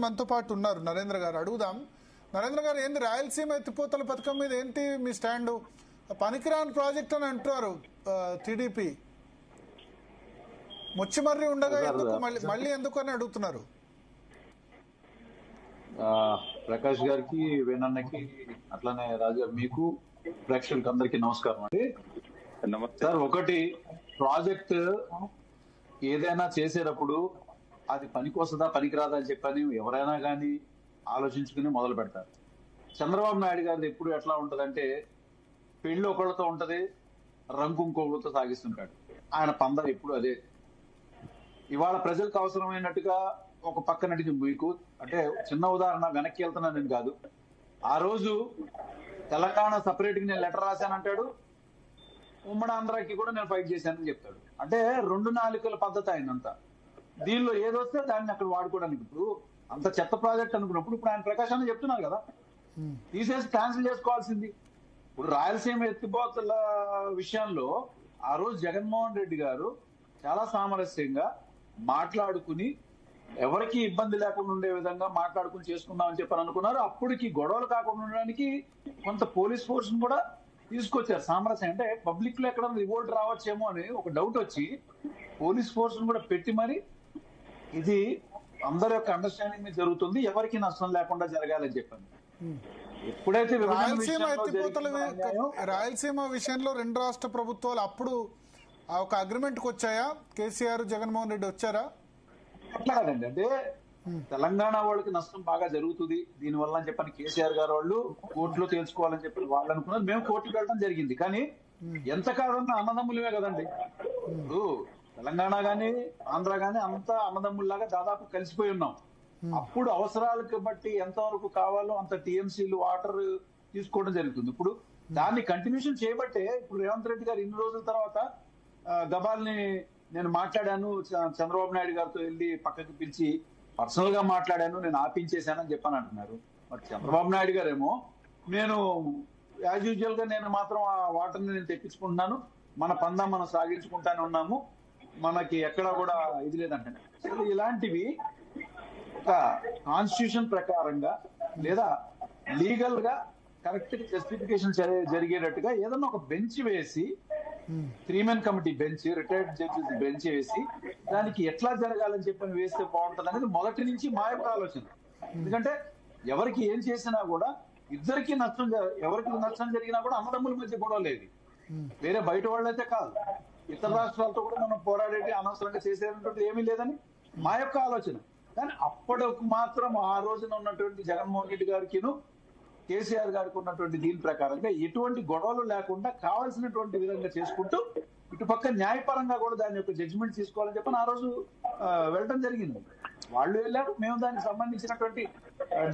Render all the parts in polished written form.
మనతో పాటు ఉన్నారు నరేంద్ర గారు. అడుగుదాం. నరేంద్ర గారు, ఏంది రాయలసీమ ఎత్తిపోతల పథకం మీద ఏంటి మీ స్టాండు? పనికిరాని ప్రాజెక్ట్ అని అంటున్నారు టీడీపీ. ముచ్చిమర్రి ఉండగా ఎందుకు మళ్ళీ ఎందుకు అని అడుగుతున్నారు. ప్రకాష్ గారికి, వేణన్నకి, అట్లానే రాజు మీకు, ప్రేక్షకులకి అందరికీ నమస్కారం అండి. సార్, ఒకటి, ప్రాజెక్ట్ ఏదైనా చేసేటప్పుడు అది పనికొస్తుందా పనికిరాదా అని చెప్పని ఎవరైనా కానీ ఆలోచించుకుని మొదలు పెడతారు. చంద్రబాబు నాయుడు గారిది ఎప్పుడు ఎట్లా ఉంటదంటే, పెళ్లి ఒకళ్ళతో ఉంటది, రంగు ఇంకొకరితో సాగిస్తుంటాడు. ఆయన పంద ఎప్పుడు అదే. ఇవాళ ప్రజలకు అవసరమైనట్టుగా ఒక పక్కనటికి మీకు అంటే చిన్న ఉదాహరణ, వెనక్కి వెళ్తున్నా నేను కాదు, ఆ రోజు తెలంగాణ సపరేట్ గా నేను లెటర్ రాశానంటాడు, ఉమ్మడి ఆంధ్రాకి కూడా నేను ఫైట్ చేశానని చెప్తాడు. అంటే 2 నాలుకల పద్ధతి ఆయనంతా. దీనిలో ఏదొస్తే దాన్ని అక్కడ వాడుకోవడానికి. ఇప్పుడు అంత చెత్త ప్రాజెక్ట్ అనుకున్నప్పుడు ఇప్పుడు ఆయన ప్రకాశ్ అని చెప్తున్నారు కదా, తీసేసి క్యాన్సిల్ చేసుకోవాల్సింది. ఇప్పుడు రాయలసీమ ఎత్తిపోతల విషయంలో ఆ రోజు జగన్మోహన్ రెడ్డి గారు చాలా సామరస్యంగా మాట్లాడుకుని ఎవరికి ఇబ్బంది లేకుండా ఉండే విధంగా మాట్లాడుకుని చేసుకుందామని చెప్పని అనుకున్నారు. అప్పటికి గొడవలు కాకుండా ఉండడానికి కొంత పోలీస్ ఫోర్స్ కూడా తీసుకొచ్చారు. సామరస్యం అంటే పబ్లిక్ లో ఎక్కడ రివోల్ట్ రావచ్చేమో అని ఒక డౌట్ వచ్చి పోలీస్ ఫోర్స్ కూడా పెట్టి మరి ఇది అందరి యొక్క అండర్స్టాండింగ్ మీద జరుగుతుంది, ఎవరికి నష్టం లేకుండా జరగాలని చెప్పండి. ఎప్పుడైతే రాయలసీమ విషయంలో 2 రాష్ట్ర ప్రభుత్వాలు అప్పుడు ఒక అగ్రిమెంట్ కు వచ్చాయా? కేసీఆర్, జగన్మోహన్ రెడ్డి వచ్చారా? అట్లా కదండి. అంటే తెలంగాణ వాళ్ళకి నష్టం బాగా జరుగుతుంది దీనివల్ల అని చెప్పని కేసీఆర్ గారు వాళ్ళు కోర్టులో తేల్చుకోవాలని చెప్పి వాళ్ళు అనుకున్నారు. మేము కోర్టుకు వెళ్ళడం జరిగింది. కానీ ఎంత కాదన్నా అన్నదమ్ములమే కదండి. ఇప్పుడు తెలంగాణ గాని ఆంధ్ర గాని అంతా అన్నదమ్ముల్లాగా దాదాపు కలిసిపోయి ఉన్నాం. అప్పుడు అవసరాలకు బట్టి ఎంతవరకు కావాలో అంత టీఎంసీలు వాటర్ తీసుకోవడం జరుగుతుంది. ఇప్పుడు దాన్ని కంటిన్యూషన్ చేయబట్టే ఇప్పుడు రేవంత్ రెడ్డి గారు ఇన్ని రోజుల తర్వాత గబాల్ని నేను మాట్లాడాను, చంద్రబాబు నాయుడు గారితో వెళ్ళి పక్కకి పిలిచి పర్సనల్ గా మాట్లాడాను, నేను ఆపించేశానని చెప్పని అంటున్నారు. మరి చంద్రబాబు నాయుడు గారేమో నేను యాజ్ యూజువల్ గా నేను మాత్రం ఆ వాటర్ ని నేను తెప్పించుకుంటున్నాను, మన పందా మనం సాగించుకుంటానే ఉన్నాము, మనకి ఎక్కడా కూడా ఇది లేదంటే. ఇలాంటివి ఒక కాన్స్టిట్యూషన్ ప్రకారంగా లేదా లీగల్ గా కరెక్ట్ జస్టిఫికేషన్ జరిగేటట్టుగా ఏదన్నా ఒక బెంచ్ వేసి, 3 men committee bench, retired judges bench వేసి దానికి ఎట్లా జరగాలని చెప్పని వేస్తే బాగుంటుంది అనేది మొదటి నుంచి మా యొక్క ఆలోచన. ఎందుకంటే ఎవరికి ఏం చేసినా కూడా ఇద్దరికి నష్టం, ఎవరికి నష్టం జరిగినా కూడా అన్నదమ్ముల మధ్య గొడవ లేదు, వేరే బయట వాళ్ళైతే కాదు, ఇతర రాష్ట్రాలతో కూడా మనం పోరాడేది అనవసరంగా చేసేటటువంటి ఏమీ లేదని మా యొక్క ఆలోచన. కానీ అప్పటికి మాత్రం ఆ రోజున ఉన్నటువంటి జగన్మోహన్ రెడ్డి గారికి కేసీఆర్ గారికి ఉన్నటువంటి దీని ప్రకారంగా ఎటువంటి గొడవలు లేకుండా కావాల్సినటువంటి విధంగా చేసుకుంటూ ఇటుపక్క న్యాయపరంగా కూడా దాని యొక్క జడ్జిమెంట్ తీసుకోవాలని చెప్పని ఆ రోజు వెళ్ళడం జరిగింది. వాళ్ళు వెళ్ళారు, మేము దానికి సంబంధించినటువంటి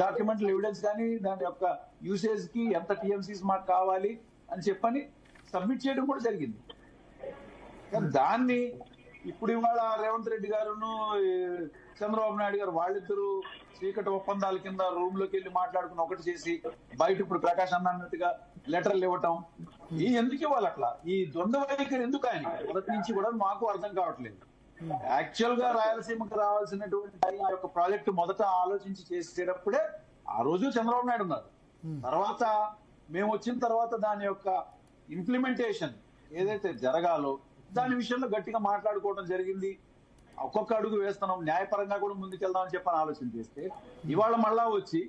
డాక్యుమెంటల్ ఎవిడెన్స్ కానీ దాని యొక్క యూసేజ్ కి ఎంత టీఎంసీస్ మాకు కావాలి అని చెప్పని సబ్మిట్ చేయడం కూడా జరిగింది. కానీ దాన్ని ఇప్పుడు ఇవాళ రేవంత్ రెడ్డి గారును చంద్రబాబు నాయుడు గారు వాళ్ళిద్దరూ చీకటి ఒప్పందాల కింద రూమ్ లోకి వెళ్ళి మాట్లాడుకుని ఒకటి చేసి బయట ఇప్పుడు ప్రకాష్ అన్నట్టుగా లెటర్లు ఇవ్వటం, ఈ ఎందుకు ఇవ్వాలి అట్లా? ఈ ద్వంద్వ వైఖరి ఎందుకు ఆయన మొదటి నుంచి కూడా మాకు అర్థం కావట్లేదు. యాక్చువల్ గా రాయలసీమకు రావాల్సినటువంటి ఆ యొక్క ప్రాజెక్టు మొదట ఆలోచించి చేసేటప్పుడే ఆ రోజు చంద్రబాబు నాయుడు ఉన్నారు. తర్వాత మేము వచ్చిన తర్వాత దాని యొక్క ఇంప్లిమెంటేషన్ ఏదైతే జరగాలో దాని విషయంలో గట్టిగా మాట్లాడుకోవడం జరిగింది. ఒక్కొక్క అడుగు వేస్తున్నాం, న్యాయపరంగా కూడా ముందుకెళ్దామని చెప్పని ఆలోచన చేస్తే ఇవాళ మళ్ళా వచ్చి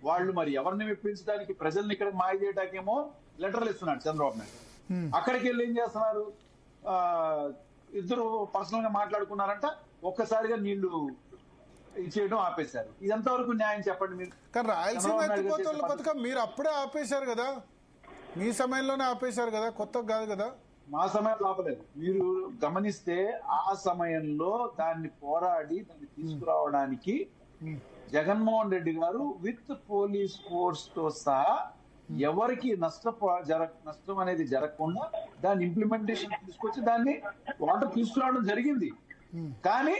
వాళ్ళు మరి ఎవరిని మెప్పించడానికి, ప్రజల్ని ఇక్కడ మాయ చేయడానికేమో లెటర్లు ఇస్తున్నాడు చంద్రబాబు నాయుడు. అక్కడికి వెళ్ళి ఏం చేస్తున్నారు, ఇద్దరు పర్సనల్ గా మాట్లాడుకున్నారంట, ఒక్కసారిగా నీళ్లు ఇచ్చేయడం ఆపేశారు. ఇది ఎంతవరకు న్యాయం చెప్పండి మీరు? కానీ రాయలసీమ ఎత్తిపోతల పథకం మీరు అప్పుడే ఆపేశారు కదా, మీ సమయంలోనే ఆపేశారు కదా, కొత్తగా కాదు కదా. మా సమయంలో ఆపలేదు. మీరు గమనిస్తే ఆ సమయంలో దాన్ని పోరాడి దాన్ని తీసుకురావడానికి జగన్మోహన్ రెడ్డి గారు విత్ పోలీస్ ఫోర్స్ తో సహా ఎవరికి నష్టం అనేది జరగకుండా దాన్ని ఇంప్లిమెంటేషన్ తీసుకొచ్చి దాన్ని వాటర్ తీసుకురావడం జరిగింది. కానీ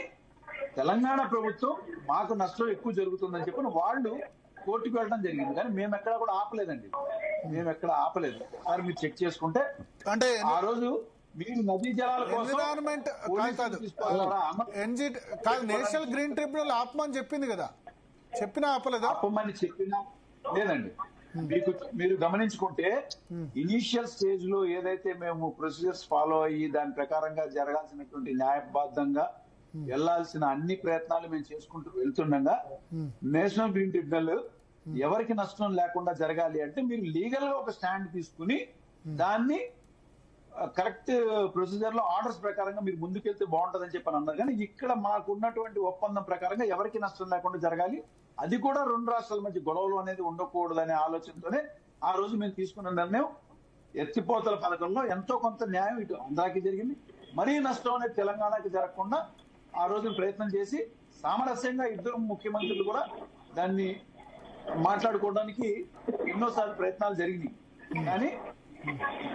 తెలంగాణ ప్రభుత్వం మాకు నష్టం ఎక్కువ జరుగుతుందని చెప్పి వాళ్ళు కోర్టుకు వెళ్ళడం జరిగింది. కానీ మేము ఎక్కడా కూడా ఆపలేదండి, మేము ఎక్కడ ఆపలేదు. సార్ మీరు చెక్ చేసుకుంటే అంటే ఆ రోజు మీరు నదీ జలాల కోసం నేషనల్ గ్రీన్ ట్రిబ్యునల్ ఆపమని చెప్పింది కదా. చెప్పినా ఆపలేదా? ఆపమని చెప్పినా లేదండి. మీరు గమనించుకుంటే ఇనీషియల్ స్టేజ్ లో ఏదైతే మేము ప్రొసీజర్స్ ఫాలో అయ్యి దాని ప్రకారంగా జరగాల్సినటువంటి న్యాయబద్ధంగా వెళ్లాల్సిన అన్ని ప్రయత్నాలు మేము చేసుకుంటూ వెళ్తుండగా నేషనల్ గ్రీన్ ట్రిబ్యునల్ ఎవరికి నష్టం లేకుండా జరగాలి అంటే మీరు లీగల్ గా ఒక స్టాండ్ తీసుకుని దాన్ని కరెక్ట్ ప్రొసీజర్ లో ఆర్డర్స్ ప్రకారంగా మీరు ముందుకెళ్తే బాగుంటుందని చెప్పని అన్నారు. కానీ ఇక్కడ మాకు ఉన్నటువంటి ఒప్పందం ప్రకారంగా ఎవరికి నష్టం లేకుండా జరగాలి, అది కూడా రెండు రాష్ట్రాల మధ్య గొడవలు అనేది ఉండకూడదనే ఆలోచనతోనే ఆ రోజు మేము తీసుకున్న నిర్ణయం ఎత్తిపోతల పథకంలో ఎంతో కొంత న్యాయం ఇటు ఆంధ్రాకి జరిగింది, మరీ నష్టం అనేది తెలంగాణకి జరగకుండా ఆ రోజు ప్రయత్నం చేసి సామరస్యంగా ఇద్దరు ముఖ్యమంత్రులు కూడా దాన్ని మాట్లాడుకోవడానికి ఎన్నోసార్లు ప్రయత్నాలు జరిగినాయి. కానీ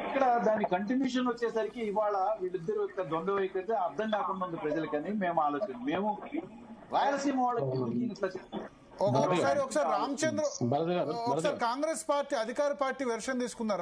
ఇక్కడ దాని కంటిన్యూషన్ వచ్చేసరికి ఇవాళ వీళ్ళిద్దరు యొక్క ద్వంద్వ వైఖరి అర్థం కాకుండా ఉంది ప్రజలకని మేము ఆలోచన. మేము రాయలసీమ వాళ్ళకి ఇట్లా ఒకసారి రామచంద్ర, ఒకసారి కాంగ్రెస్ పార్టీ అధికార పార్టీ వెర్షన్ తీసుకుందాం.